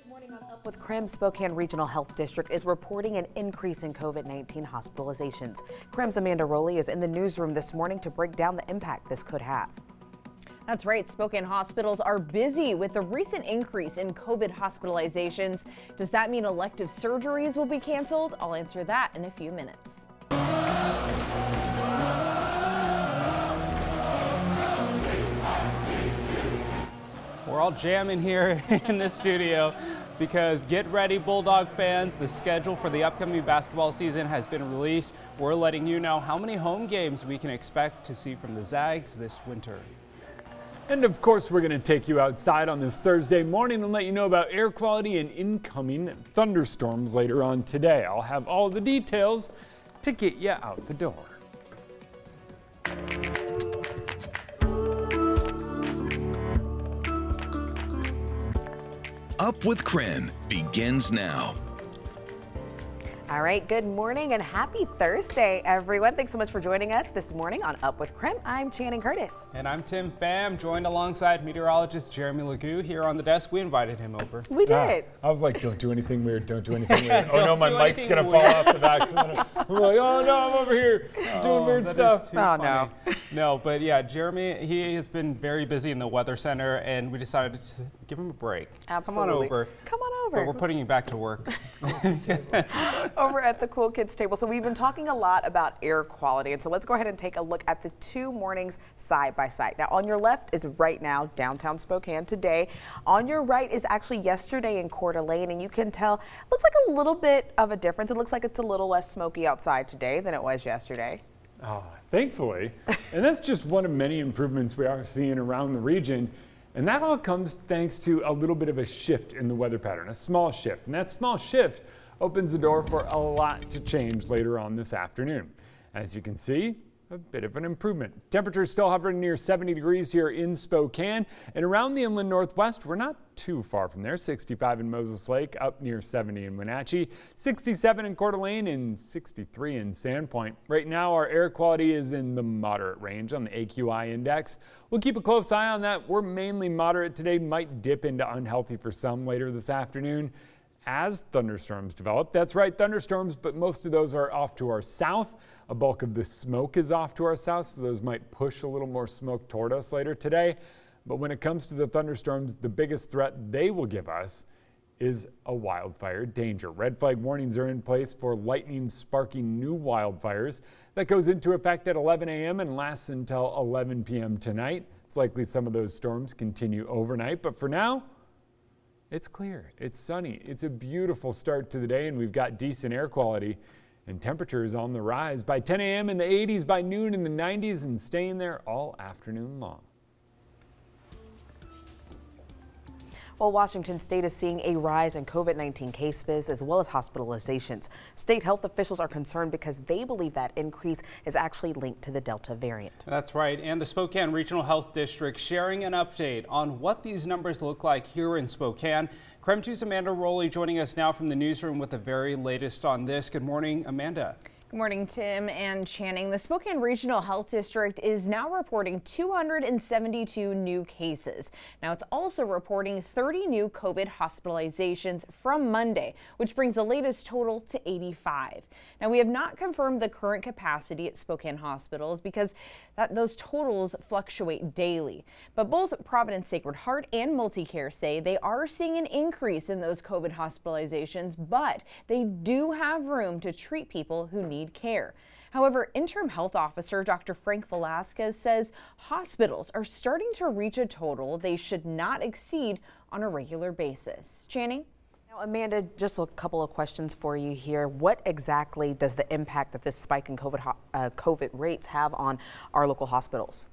Morning on Up with KREM, Spokane Regional Health District is reporting an increase in COVID-19 hospitalizations. KREM's Amanda Rowley is in the newsroom this morning to break down the impact this could have. That's right. Spokane hospitals are busy with the recent increase in COVID hospitalizations. Does that mean elective surgeries will be canceled? I'll answer that in a few minutes. We're all jamming here in the studio because get ready, Bulldog fans. The schedule for the upcoming basketball season has been released. We're letting you know how many home games we can expect to see from the Zags this winter. And of course, we're going to take you outside on this Thursday morning and let you know about air quality and incoming thunderstorms later on today. I'll have all the details to get you out the door. Up with KREM begins now. All right, good morning and happy Thursday, everyone. Thanks so much for joining us this morning on Up with KREM. I'm Channing Curtis. And I'm Tim Pham, joined alongside meteorologist Jeremy Legoo here on the desk. We invited him over. We did. I was like, don't do anything weird, don't do anything weird. Oh no, my mic's going to fall off the accident. I'm like, oh no, I'm over here doing weird stuff. Oh no. No, but yeah, Jeremy, he has been very busy in the Weather Center and we decided to give him a break. Absolutely. Come on over. Come on over. But we're putting you back to work. Over at the Cool Kids table. So we've been talking a lot about air quality, and so let's go ahead and take a look at the two mornings side by side. Now on your left is right now downtown Spokane today. On your right is actually yesterday in Coeur d'Alene, and you can tell it looks like a little bit of a difference. It looks like it's a little less smoky outside today than it was yesterday. Oh, thankfully. And that's just one of many improvements we are seeing around the region. And that all comes thanks to a little bit of a shift in the weather pattern, a small shift. And that small shift opens the door for a lot to change later on this afternoon. As you can see, a bit of an improvement. Temperatures still hovering near 70 degrees here in Spokane, and around the inland northwest, we're not too far from there. 65 in Moses Lake, up near 70 in Wenatchee, 67 in Coeur d'Alene, and 63 in Sandpoint. Right now, our air quality is in the moderate range on the AQI index. We'll keep a close eye on that. We're mainly moderate today, might dip into unhealthy for some later this afternoon as thunderstorms develop. That's right, thunderstorms, but most of those are off to our south. A bulk of the smoke is off to our south, so those might push a little more smoke toward us later today. But when it comes to the thunderstorms, the biggest threat they will give us is a wildfire danger. Red flag warnings are in place for lightning sparking new wildfires. That goes into effect at 11 a.m. and lasts until 11 p.m. tonight. It's likely some of those storms continue overnight, but for now, it's clear, it's sunny, it's a beautiful start to the day, and we've got decent air quality and temperatures on the rise. By 10 a.m. in the 80s, by noon in the 90s, and staying there all afternoon long. Well, Washington State is seeing a rise in COVID-19 cases as well as hospitalizations. State health officials are concerned because they believe that increase is actually linked to the Delta variant. That's right, and the Spokane Regional Health District sharing an update on what these numbers look like here in Spokane. KREM 2's Amanda Rowley joining us now from the newsroom with the very latest on this. Good morning, Amanda. Good morning, Tim and Channing. The Spokane Regional Health District is now reporting 272 new cases. Now it's also reporting 30 new COVID hospitalizations from Monday, which brings the latest total to 85. Now we have not confirmed the current capacity at Spokane hospitals because those totals fluctuate daily. But both Providence Sacred Heart and Multicare say they are seeing an increase in those COVID hospitalizations, but they do have room to treat people who need care. However, interim health officer Dr. Frank Velasquez says hospitals are starting to reach a total they should not exceed on a regular basis. Channing? Now, Amanda, just a couple of questions for you here. What exactly does the impact that this spike in COVID rates have on our local hospitals?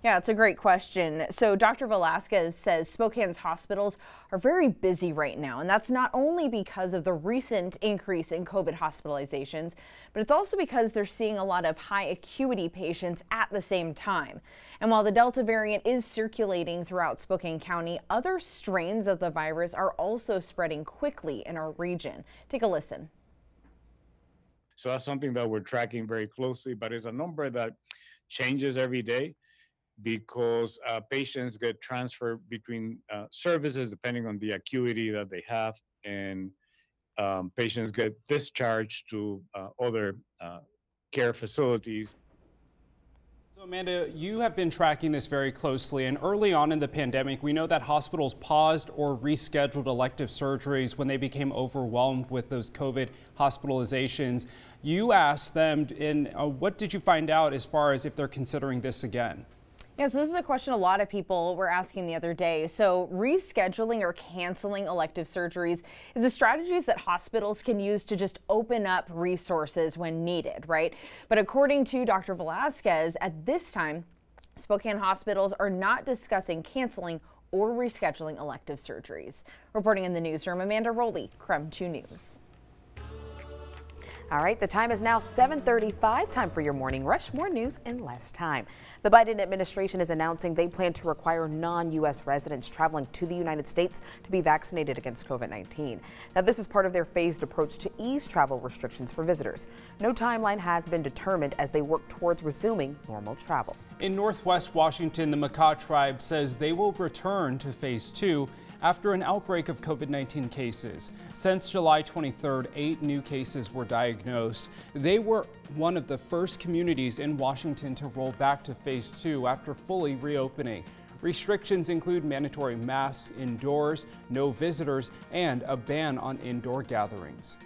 Yeah, it's a great question. So Dr. Velasquez says Spokane's hospitals are very busy right now, and that's not only because of the recent increase in COVID hospitalizations, but it's also because they're seeing a lot of high acuity patients at the same time. And while the Delta variant is circulating throughout Spokane County, other strains of the virus are also spreading quickly in our region. Take a listen. So that's something that we're tracking very closely, but it's a number that changes every day. because patients get transferred between services depending on the acuity that they have, and patients get discharged to other care facilities. So Amanda, you have been tracking this very closely, and early on in the pandemic, we know that hospitals paused or rescheduled elective surgeries when they became overwhelmed with those COVID hospitalizations. You asked them, and what did you find out as far as if they're considering this again? Yes, this is a question a lot of people were asking the other day. So rescheduling or canceling elective surgeries is a strategy that hospitals can use to just open up resources when needed, right? But according to Dr. Velasquez, at this time, Spokane hospitals are not discussing canceling or rescheduling elective surgeries. Reporting in the newsroom, Amanda Rowley, KREM 2 News. All right, the time is now 7:35. Time for your morning rush. More news in less time. The Biden administration is announcing they plan to require non-U.S. residents traveling to the United States to be vaccinated against COVID-19. Now, this is part of their phased approach to ease travel restrictions for visitors. No timeline has been determined as they work towards resuming normal travel. In Northwest Washington, the Makah tribe says they will return to phase 2 after an outbreak of COVID-19 cases. Since July 23rd, 8 new cases were diagnosed. They were one of the first communities in Washington to roll back to phase 2 after fully reopening. Restrictions include mandatory masks indoors, no visitors, and a ban on indoor gatherings.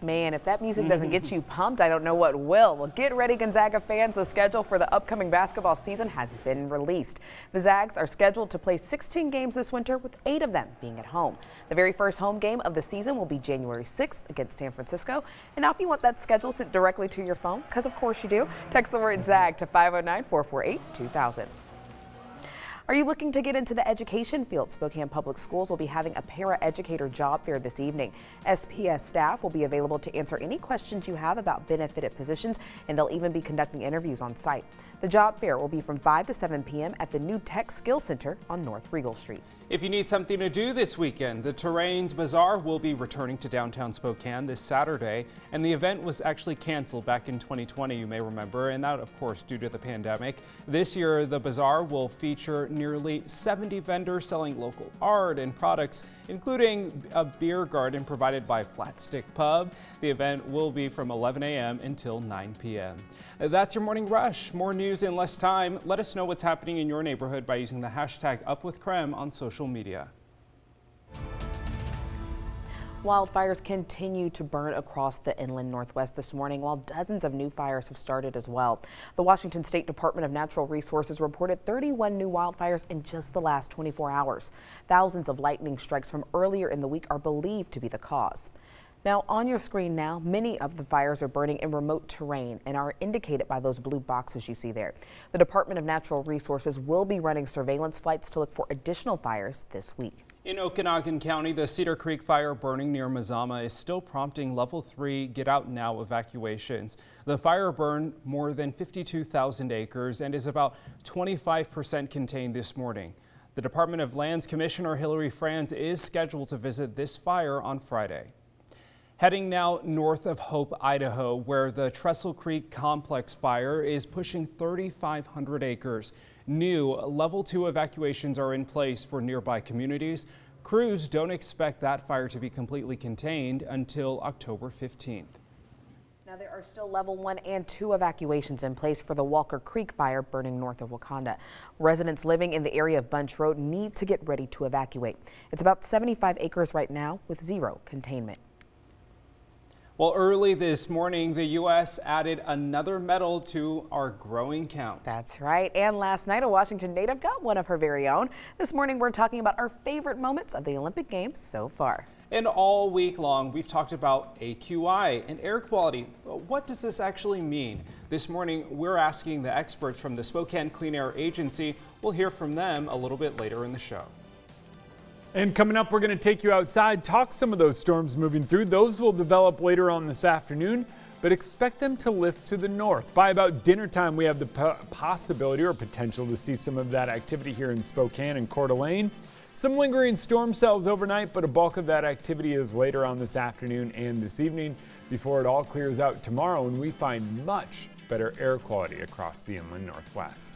Man, if that music doesn't get you pumped, I don't know what will. Well, get ready, Gonzaga fans. The schedule for the upcoming basketball season has been released. The Zags are scheduled to play 16 games this winter, with 8 of them being at home. The very first home game of the season will be January 6th against San Francisco. And now if you want that schedule sent directly to your phone, because of course you do, text the word ZAG to 509-448-2000. Are you looking to get into the education field? Spokane Public Schools will be having a para-educator job fair this evening. SPS staff will be available to answer any questions you have about benefited positions, and they'll even be conducting interviews on site. The job fair will be from 5 to 7 p.m. at the new Tech Skill Center on North Regal Street. If you need something to do this weekend, the Terrains Bazaar will be returning to downtown Spokane this Saturday, and the event was actually canceled back in 2020, you may remember, and that of course due to the pandemic. This year, the bazaar will feature nearly 70 vendors selling local art and products, including a beer garden provided by Flat Stick Pub. The event will be from 11 a.m. until 9 p.m. That's your morning rush. More news in less time. Let us know what's happening in your neighborhood by using the hashtag #UpWithKREM on social media. Wildfires continue to burn across the inland Northwest this morning, while dozens of new fires have started as well. The Washington State Department of Natural Resources reported 31 new wildfires in just the last 24 hours. Thousands of lightning strikes from earlier in the week are believed to be the cause. Now, on your screen now, many of the fires are burning in remote terrain and are indicated by those blue boxes you see there. The Department of Natural Resources will be running surveillance flights to look for additional fires this week. In Okanogan County, the Cedar Creek fire burning near Mazama is still prompting level 3 get out now evacuations. The fire burned more than 52,000 acres and is about 25% contained this morning. The Department of Lands Commissioner Hillary Franz is scheduled to visit this fire on Friday. Heading now north of Hope, Idaho, where the Trestle Creek Complex fire is pushing 3,500 acres. New level 2 evacuations are in place for nearby communities. Crews don't expect that fire to be completely contained until October 15th. Now, there are still level 1 and 2 evacuations in place for the Walker Creek fire burning north of Wakanda. Residents living in the area of Bunch Road need to get ready to evacuate. It's about 75 acres right now with 0 containment. Well, early this morning, the U.S. added another medal to our growing count. That's right. And last night, a Washington native got one of her very own. This morning, we're talking about our favorite moments of the Olympic Games so far. And all week long, we've talked about AQI and air quality. What does this actually mean? This morning, we're asking the experts from the Spokane Clean Air Agency. We'll hear from them a little bit later in the show. And coming up, we're going to take you outside, talk some of those storms moving through. Those will develop later on this afternoon, but expect them to lift to the north. By about dinner time, we have the possibility or potential to see some of that activity here in Spokane and Coeur d'Alene. Some lingering storm cells overnight, but a bulk of that activity is later on this afternoon and this evening before it all clears out tomorrow and we find much better air quality across the inland Northwest.